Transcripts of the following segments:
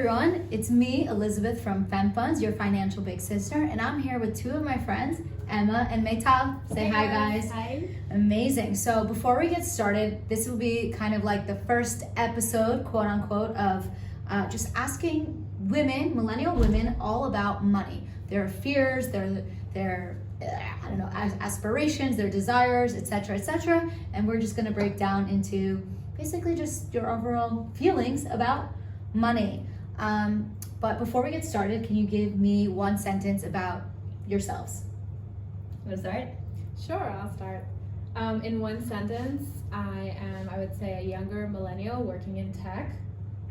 everyone, it's me, Elizabeth from Fem Funds, your financial big sister, and I'm here with two of my friends, Emma and Maytal. Say hi, guys. Hi. Amazing. So before we get started, this will be kind of like the first episode, quote unquote, of just asking women, millennial women, all about money. Their fears, their I don't know, aspirations, their desires, etc., and we're just going to break down into basically just your overall feelings about money. But before we get started, can you give me one sentence about yourselves? You want to start? Sure, I'll start. In one sentence, I would say, a younger millennial working in tech.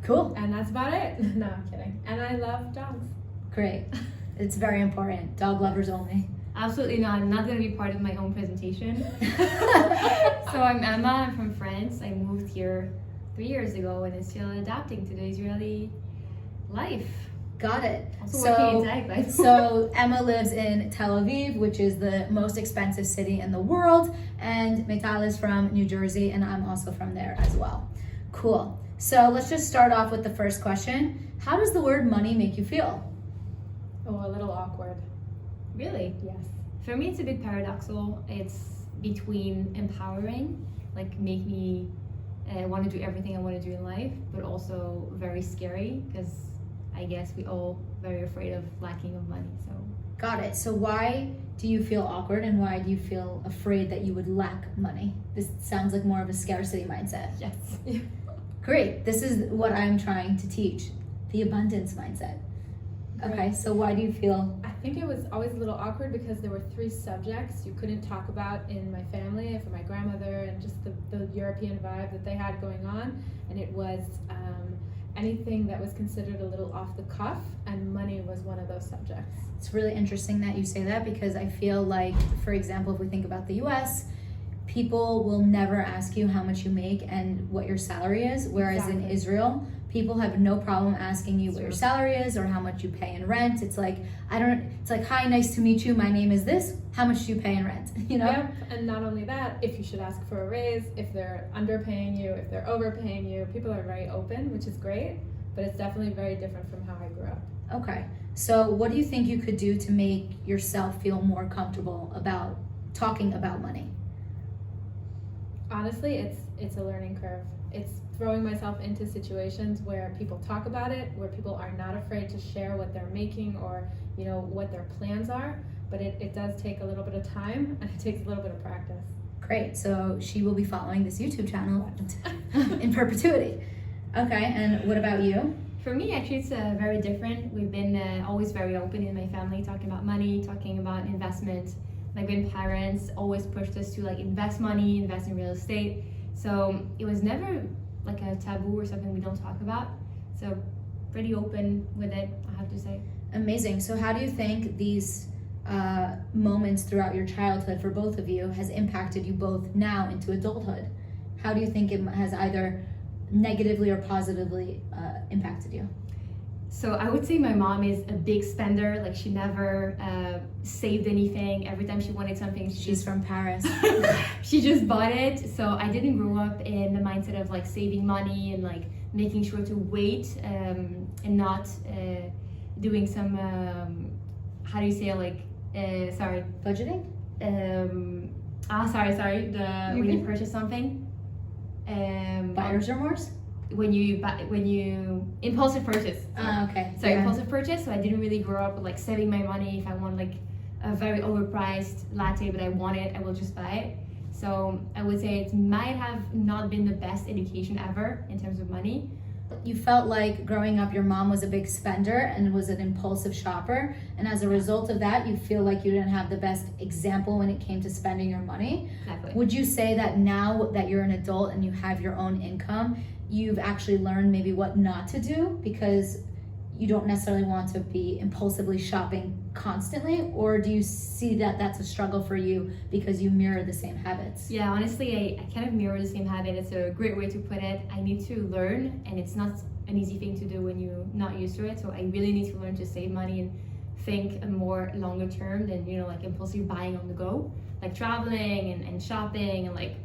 Cool. And that's about it. No, I'm kidding. And I love dogs. Great. It's very important. Dog lovers only. Absolutely not. I'm not going to be part of my own presentation. So I'm Emma. I'm from France. I moved here 3 years ago and is still adapting to the Israeli life. Got it. Also working in tech, right? So Emma lives in Tel Aviv, which is the most expensive city in the world, and Maytal is from New Jersey, and I'm also from there as well. Cool. So let's just start off with the first question. How does the word money make you feel? Oh, a little awkward. Really? Yes. For me, it's a bit paradoxical. It's between empowering, like make me want to do everything I want to do in life, but also very scary because I guess we all very afraid of lacking of money. So Got it. So why do you feel awkward and why do you feel afraid that you would lack money? This sounds like more of a scarcity mindset. yes. Great. This is what I'm trying to teach, the abundance mindset. Okay, so why do you feel? I think it was always a little awkward because there were 3 subjects you couldn't talk about in my family, for my grandmother, and just the European vibe that they had going on. And it was anything that was considered a little off the cuff, and money was one of those subjects. It's really interesting that you say that because I feel like, for example, if we think about the US, people will never ask you how much you make and what your salary is, whereas in Exactly. Israel, people have no problem asking you what your salary is or how much you pay in rent. It's like, hi, nice to meet you, my name is this, how much do you pay in rent, you know? Yep. And not only that, if you should ask for a raise, if they're underpaying you, if they're overpaying you, people are very open, which is great, but it's definitely very different from how I grew up. Okay, so what do you think you could do to make yourself feel more comfortable about talking about money? Honestly, it's a learning curve. It's throwing myself into situations where people talk about it, where people are not afraid to share what they're making or, you know, what their plans are, but it does take a little bit of time and it takes a little bit of practice. Great, so she will be following this YouTube channel in perpetuity. Okay, and what about you? For me, actually, it's very different. We've been always very open in my family, talking about money, talking about investment. My grandparents always pushed us to like invest money, invest in real estate. So it was never like a taboo or something we don't talk about. So pretty open with it, I have to say. Amazing. So how do you think these moments throughout your childhood for both of you has impacted you both now into adulthood? How do you think it has either negatively or positively impacted you? So I would say my mom is a big spender. Like she never saved anything. Every time she wanted something, She's from Paris. she just bought it. So I didn't grow up in the mindset of like saving money and like making sure to wait and not doing some how do you say sorry, Budgeting? sorry when you purchase something, Buyer's remorse? when you impulsive purchase. Okay. So Yeah. impulsive purchase. So I didn't really grow up with like saving my money. If I want like a very overpriced latte, but I want it, I will just buy it. So I would say it might have not been the best education ever in terms of money. You felt like growing up your mom was a big spender and was an impulsive shopper, and as a result of that you feel like you didn't have the best example when it came to spending your money. Exactly. Would you say that now that you're an adult and you have your own income, you've actually learned maybe what not to do because you don't necessarily want to be impulsively shopping constantly, or do you see that that's a struggle for you because you mirror the same habits? Yeah, honestly, I kind of mirror the same habit. It's a great way to put it. I need to learn, and it's not an easy thing to do when you're not used to it. So I really need to learn to save money and think a more longer term than, you know, like impulsive buying on the go, like traveling and shopping. And like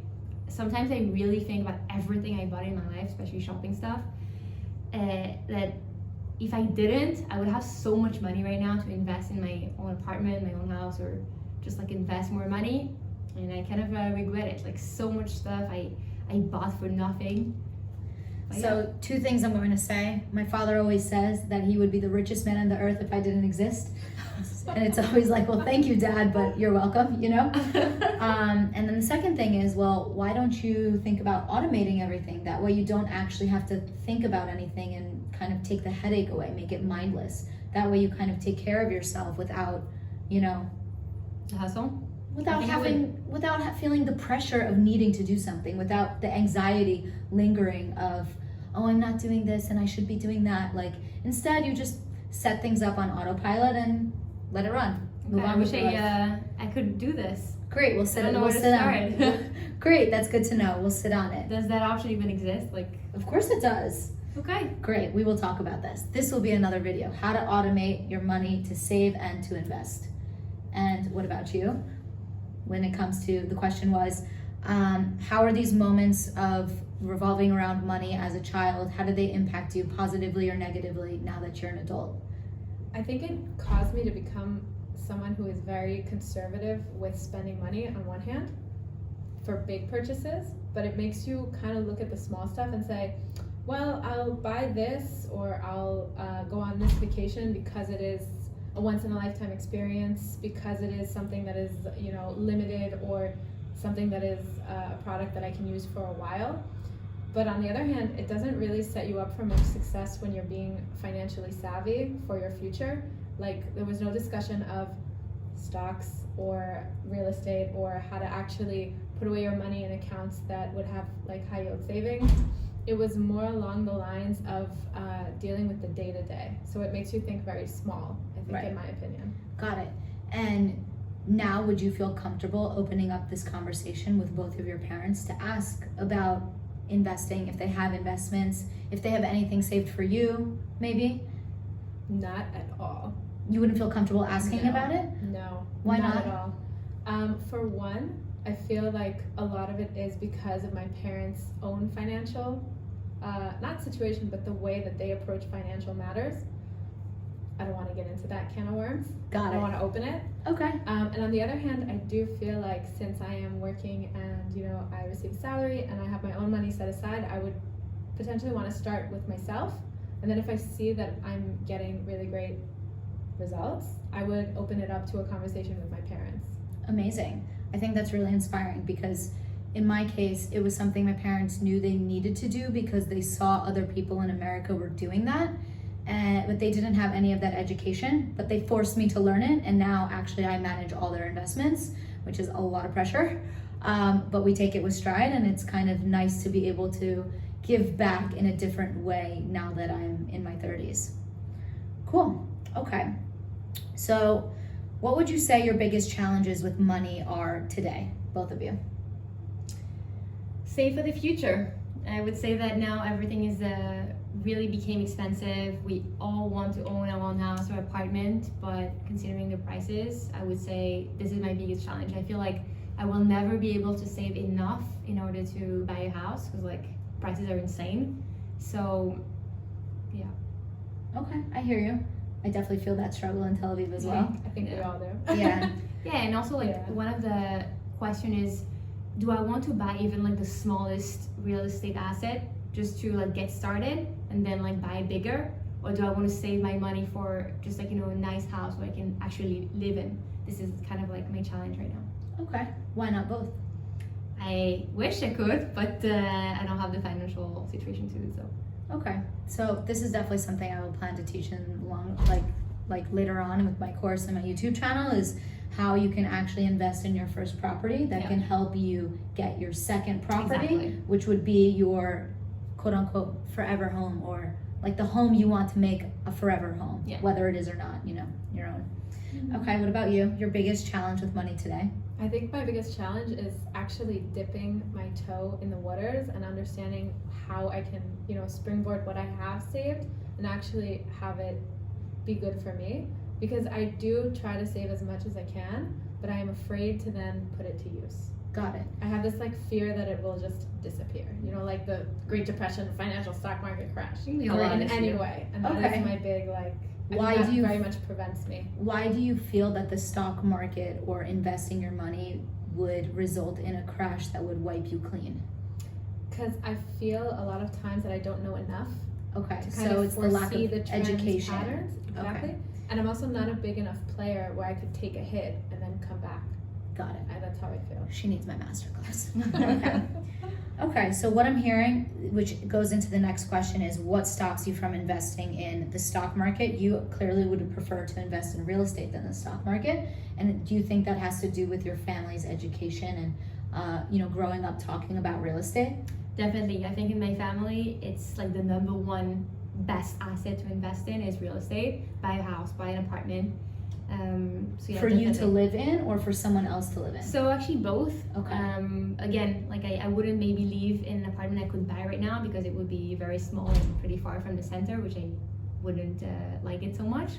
sometimes I really think about everything I bought in my life, especially shopping stuff, that if I didn't, I would have so much money right now to invest in my own apartment, my own house, or just like invest more money. And I kind of regret it. Like so much stuff I bought for nothing. But So 2 things I'm going to say. My father always says that he would be the richest man on the earth if I didn't exist. And it's always like, well, thank you, Dad, but you're welcome, you know? And then the second thing is, well, why don't you think about automating everything? That way you don't actually have to think about anything and kind of take the headache away, make it mindless. That way you kind of take care of yourself without, you know, the hustle. without feeling the pressure of needing to do something, without the anxiety lingering of, oh, I'm not doing this and I should be doing that. Like, instead you just set things up on autopilot and let it run. Move Okay, I on wish with your life. I could do this. Great, we'll sit I don't know we'll where to sit start. on it. Great, that's good to know. We'll sit on it. Does that option even exist? Like, Of course it does. okay. Great, we will talk about this. This will be another video, how to automate your money to save and to invest. And what about you? When it comes to, the question was, how are these moments of revolving around money as a child, how did they impact you positively or negatively now that you're an adult? I think it caused me to become someone who is very conservative with spending money on one hand for big purchases, but it makes you kind of look at the small stuff and say, well, I'll buy this, or I'll go on this vacation because it is a once in a lifetime experience, because it is something that is, you know, limited, or something that is a product that I can use for a while. But on the other hand, it doesn't really set you up for much success when you're being financially savvy for your future. Like, there was no discussion of stocks or real estate or how to actually put away your money in accounts that would have like high yield savings. It was more along the lines of dealing with the day-to-day. So it makes you think very small, I think, Right. in my opinion. Got it. And now would you feel comfortable opening up this conversation with both of your parents to ask about investing, if they have investments, if they have anything saved for you, maybe? Not at all. You wouldn't feel comfortable asking No. about it? No. Why not? At all. For one, I feel like a lot of it is because of my parents' own financial, not situation, but the way that they approach financial matters. I don't want to get into that can of worms. Got I it. don't want to open it. Okay. And on the other hand, I do feel like since I am working and, you know, I receive a salary and I have my own money set aside, I would potentially want to start with myself. And then if I see that I'm getting really great results, I would open it up to a conversation with my parents. Amazing. I think that's really inspiring because in my case, it was something my parents knew they needed to do because they saw other people in America were doing that. But they didn't have any of that education, but they forced me to learn it. And now actually I manage all their investments, which is a lot of pressure. But we take it with stride, and it's kind of nice to be able to give back in a different way now that I'm in my 30s. Cool. Okay. So what would you say your biggest challenges with money are today, both of you? Save for the future. I would say that now everything is really became expensive. We all want to own our own house or apartment, but considering the prices, I would say this is my biggest challenge. I feel like I will never be able to save enough in order to buy a house because like prices are insane. So yeah. Okay, I hear you. I definitely feel that struggle in Tel Aviv as well. I think we Yeah. all do. Yeah. Yeah, and also like Yeah. one of the question is, do I want to buy even like the smallest real estate asset just to like get started and then like buy bigger, or do I want to save my money for just like, you know, a nice house where I can actually live in? This is kind of like my challenge right now. Okay, why not both? I wish I could, but I don't have the financial situation to do so. Okay, so this is definitely something I will plan to teach in like later on with my course and my YouTube channel, is how you can actually invest in your first property that Yeah. can help you get your second property, Exactly. which would be your quote unquote forever home, or like the home you want to make a forever home, Yeah. whether it is or not, you know, your own. Okay, what about you? Your biggest challenge with money today? I think my biggest challenge is actually dipping my toe in the waters and understanding how I can, you know, springboard what I have saved and actually have it be good for me. Because I do try to save as much as I can, but I am afraid to then put it to use. Got it. I have this like fear that it will just disappear. You know, like the Great Depression, financial stock market crash. We all have In this any fear. way. And that Okay. is my big like, I Why think that do you- very much prevents me. Why do you feel that the stock market or investing your money would result in a crash that would wipe you clean? Because I feel a lot of times that I don't know enough Okay, to kind so of it's the lack foresee of the trends, education. patterns. Exactly. And I'm also not a big enough player where I could take a hit and then come back. Got it. That's how I feel. She needs my masterclass. Okay. Okay, so what I'm hearing, which goes into the next question, is what stops you from investing in the stock market? You clearly would prefer to invest in real estate than the stock market. And do you think that has to do with your family's education and, growing up talking about real estate? Definitely. I think in my family, it's like the number one best asset to invest in is real estate. Buy a house, buy an apartment. So yeah, For you to definitely. live in or for someone else to live in? So actually both. Okay. Again, like I wouldn't maybe live in an apartment I could buy right now because it would be very small and pretty far from the center, which I wouldn't like it so much.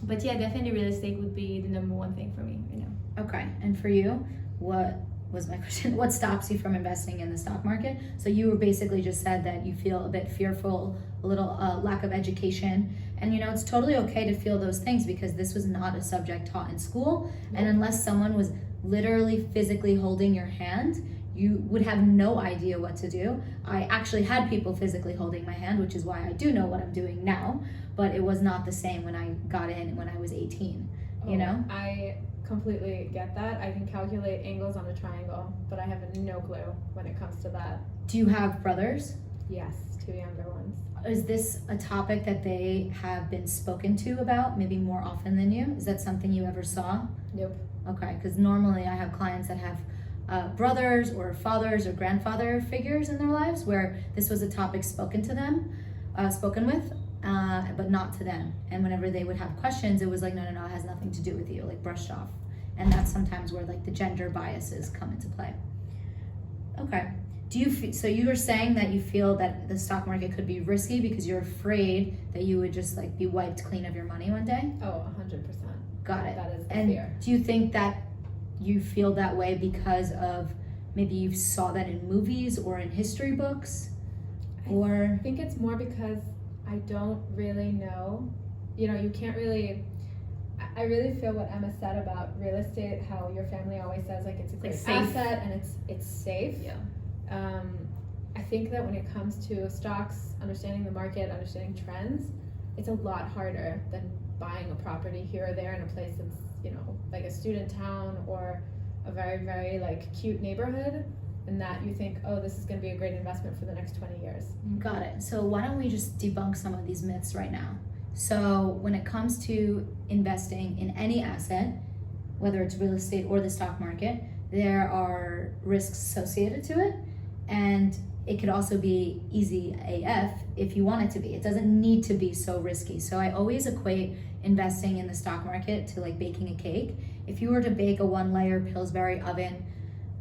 But yeah, definitely real estate would be the number one thing for me right now. Okay, and for you, what was my question? What stops you from investing in the stock market? So you were basically just said that you feel a bit fearful, a little lack of education, and it's totally okay to feel those things because this was not a subject taught in school, and unless someone was literally physically holding your hand, you would have no idea what to do. I actually had people physically holding my hand, which is why I do know what I'm doing now, but it was not the same when I got in when I was 18, I completely get that. I can calculate angles on a triangle, but I have no clue when it comes to that. Do you have brothers? Yes, 2 younger ones. Is this a topic that they have been spoken to about maybe more often than you? Is that something you ever saw? Nope. Okay, because normally I have clients that have brothers or fathers or grandfather figures in their lives where this was a topic spoken with, but not to them. And whenever they would have questions, it was like, no, it has nothing to do with you, like brushed off. And that's sometimes where like the gender biases come into play. Okay. So you were saying that you feel that the stock market could be risky because you're afraid that you would just like be wiped clean of your money one day? Oh, 100%. Got it. That is the And fear. do you think that you feel that way because of maybe you saw that in movies or in history books? Or I think it's more because I don't really know. You can't really. I really feel what Emma said about real estate, how your family always says like it's a great safe. asset and it's safe. Yeah. I think that when it comes to stocks, understanding the market, understanding trends, it's a lot harder than buying a property here or there in a place that's like a student town or a very, very like cute neighborhood, and that you think, oh, this is going to be a great investment for the next 20 years. got it. So why don't we just debunk some of these myths right now? So when it comes to investing in any asset, whether it's real estate or the stock market, there are risks associated to it, and it could also be easy AF if you want it to be. It doesn't need to be so risky. So I always equate investing in the stock market to like baking a cake. If you were to bake a 1-layer Pillsbury oven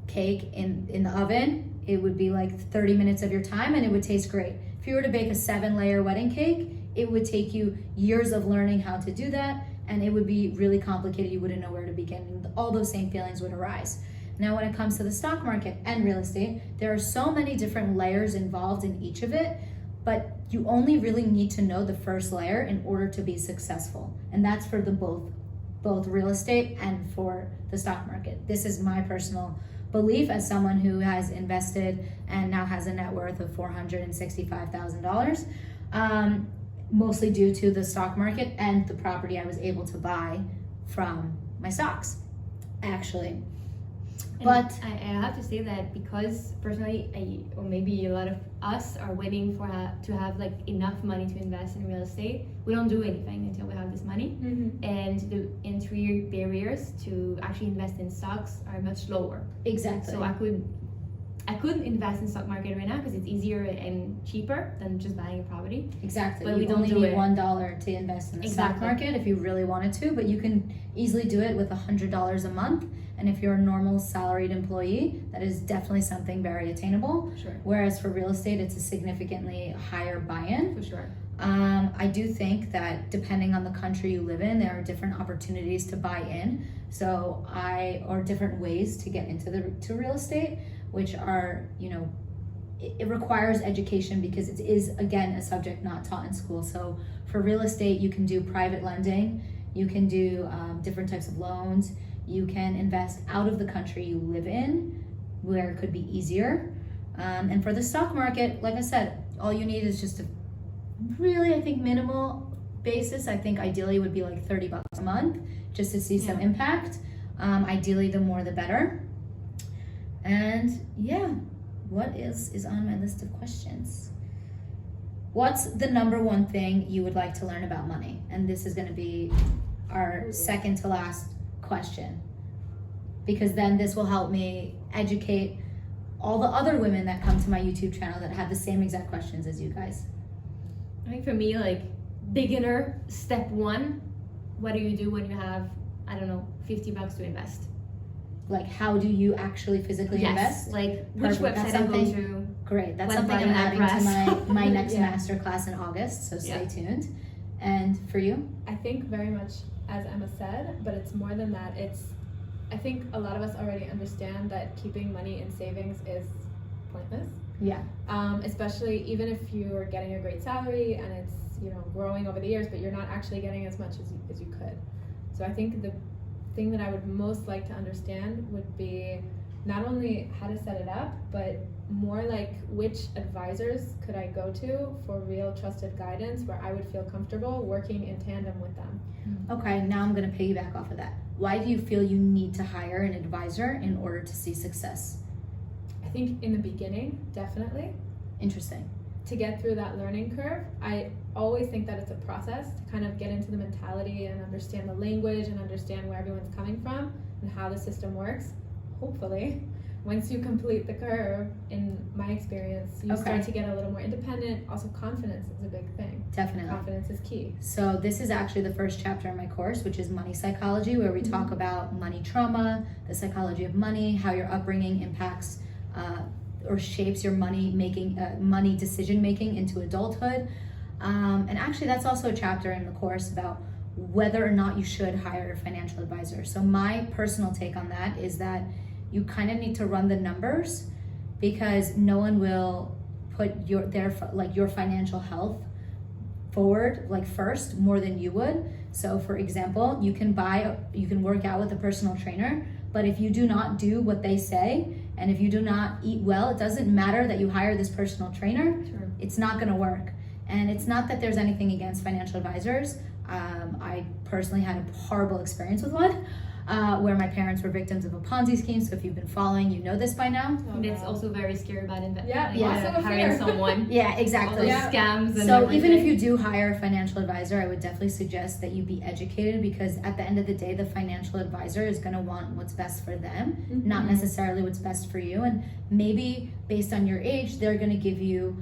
cake in the oven, it would be like 30 minutes of your time and it would taste great. If you were to bake a 7-layer wedding cake, it would take you years of learning how to do that, and it would be really complicated. You wouldn't know where to begin. All those same feelings would arise. Now, when it comes to the stock market and real estate, there are so many different layers involved in each of it, but you only really need to know the first layer in order to be successful. And that's for the both real estate and for the stock market. This is my personal belief as someone who has invested and now has a net worth of $465,000, mostly due to the stock market and the property I was able to buy from my stocks, actually. But I have to say that because personally, or maybe a lot of us are waiting for to have like enough money to invest in real estate. We don't do anything until we have this money, and the entry barriers to actually invest in stocks are much lower. exactly. So I could invest in stock market right now because it's easier and cheaper than just buying a property. Exactly. But you we don't only do need it. $1 to invest in the stock Exactly. market if you really wanted to, but you can easily do it with $100 a month. And if you're a normal salaried employee, that is definitely something very attainable. Sure. Whereas for real estate, it's a significantly higher buy-in. For sure. I do think that depending on the country you live in, there are different opportunities to buy in. Or different ways to get into real estate, which are, it requires education because it is, again, a subject not taught in school. So for real estate, you can do private lending, you can do different types of loans, you can invest out of the country you live in, where it could be easier. And for the stock market, like I said, all you need is just a really, I think, minimal basis. I think ideally would be like $30 a month just to see some impact. Ideally, the more the better. And yeah, what is on my list of questions? What's the number one thing you would like to learn about money? And this is going to be our second to last question, because then this will help me educate all the other women that come to my YouTube channel that have the same exact questions as you guys. I think for me, like, beginner step one, what do you do when you have, I don't know, $50 to invest? Like, how do you actually physically invest? Like, which Perfect. website That's I go something- to. Great. That's What something I'm button I adding press. to my next Yeah. masterclass in August, so stay Yeah. tuned. And for you? I think very much as Emma said, but it's more than that. I think a lot of us already understand that keeping money in savings is pointless. Yeah. Especially even if you're getting a great salary and it's growing over the years, but you're not actually getting as much as you could. So I think the thing that I would most like to understand would be not only how to set it up, but more like which advisors could I go to for real trusted guidance where I would feel comfortable working in tandem with them. Okay, now I'm going to piggyback off of that. Why do you feel you need to hire an advisor in order to see success? I think in the beginning, definitely. Interesting. To get through that learning curve, I always think that it's a process to kind of get into the mentality and understand the language and understand where everyone's coming from and how the system works. Hopefully, once you complete the curve, in my experience, you start to get a little more independent. Also, confidence is a big thing. Definitely. Confidence is key. So this is actually the first chapter in my course, which is money psychology, where we talk about money trauma, the psychology of money, how your upbringing impacts or shapes your money decision making into adulthood. And actually, that's also a chapter in the course about whether or not you should hire a financial advisor. So my personal take on that is that you kind of need to run the numbers, because no one will put your financial health forward first more than you would. So for example, you can work out with a personal trainer, but if you do not do what they say and if you do not eat well, it doesn't matter that you hire this personal trainer. Sure. It's not going to work. And it's not that there's anything against financial advisors. I personally had a horrible experience with one where my parents were victims of a Ponzi scheme. So if you've been following, you know this by now. And it's also very scary about investing. Yeah, also hiring fear. someone. Yeah, exactly. All those Yeah. scams and So everything. even if you do hire a financial advisor, I would definitely suggest that you be educated, because at the end of the day, the financial advisor is going to want what's best for them, not necessarily what's best for you. And maybe based on your age, they're going to give you,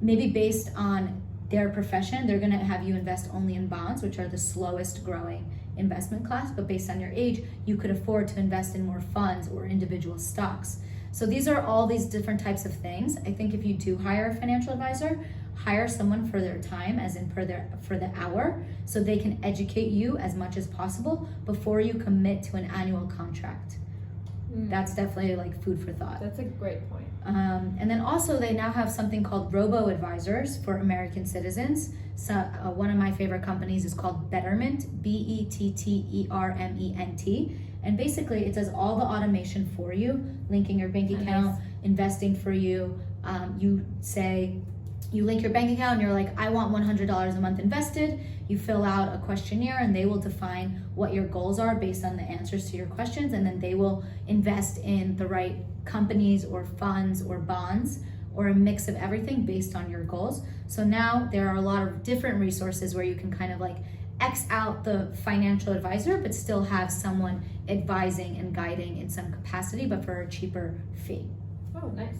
maybe based on their profession, they're going to have you invest only in bonds, which are the slowest growing investment class. But based on your age, you could afford to invest in more funds or individual stocks. So these are all these different types of things. I think if you do hire a financial advisor, hire someone for their time, as in for the hour, so they can educate you as much as possible before you commit to an annual contract. That's definitely food for thought. That's a great point. And then also they now have something called robo-advisors for American citizens. So one of my favorite companies is called Betterment, Betterment. And basically it does all the automation for you, linking your bank account, investing for you. You link your bank account and you're like, I want $100 a month invested. You fill out a questionnaire and they will define what your goals are based on the answers to your questions. And then they will invest in the right companies or funds or bonds or a mix of everything based on your goals. So now there are a lot of different resources where you can kind of X out the financial advisor, but still have someone advising and guiding in some capacity, but for a cheaper fee. Oh, nice.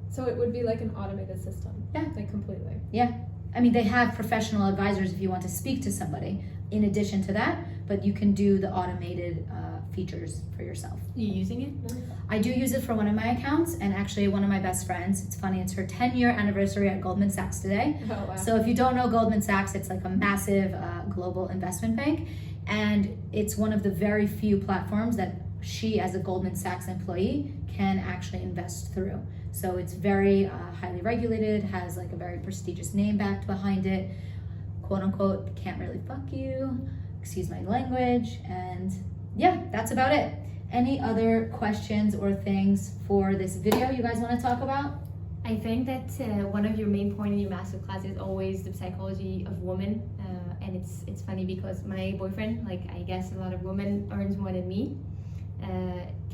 So it would be like an automated system. Yeah. Completely. Yeah. I mean, they have professional advisors if you want to speak to somebody in addition to that, but you can do the automated features for yourself. Are you using it? No? I do use it for one of my accounts, and actually one of my best friends, it's funny, it's her 10-year anniversary at Goldman Sachs today. Oh, wow. So if you don't know Goldman Sachs, it's like a massive global investment bank, and it's one of the very few platforms that she, as a Goldman Sachs employee, can actually invest through. So it's very highly regulated, has like a very prestigious name backed behind it, quote unquote, can't really fuck you, excuse my language, and yeah, that's about it. Any other questions or things for this video you guys want to talk about? I think that one of your main points in your masterclass is always the psychology of women, and it's funny because my boyfriend, like I guess a lot of women, earns more than me.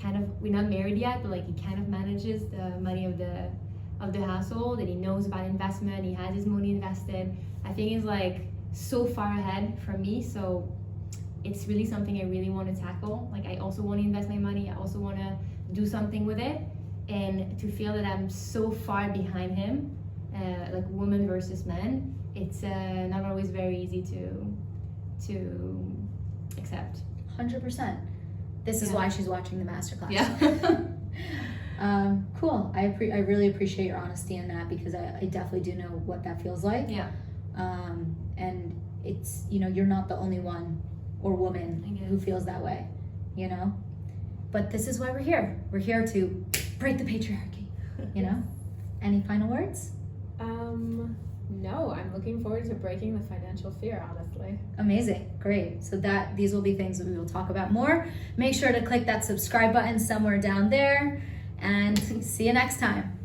Kind of, we're not married yet, but like he kind of manages the money of the household, and he knows about investment. He has his money invested. I think he's like so far ahead from me, so it's really something I really want to tackle. Like I also want to invest my money. I also want to do something with it, and to feel that I'm so far behind him, like woman versus man, it's not always very easy to accept. 100%. This is why she's watching the masterclass. Yeah. Cool. I really appreciate your honesty in that, because I definitely do know what that feels like. Yeah. And it's, you know, you're not the only one or woman who feels that way, you know? But this is why we're here. We're here to break the patriarchy, you know? Any final words? No, I'm looking forward to breaking the financial fear, honestly. Amazing. Great. So these will be things that we will talk about more. Make sure to click that subscribe button somewhere down there, and see you next time.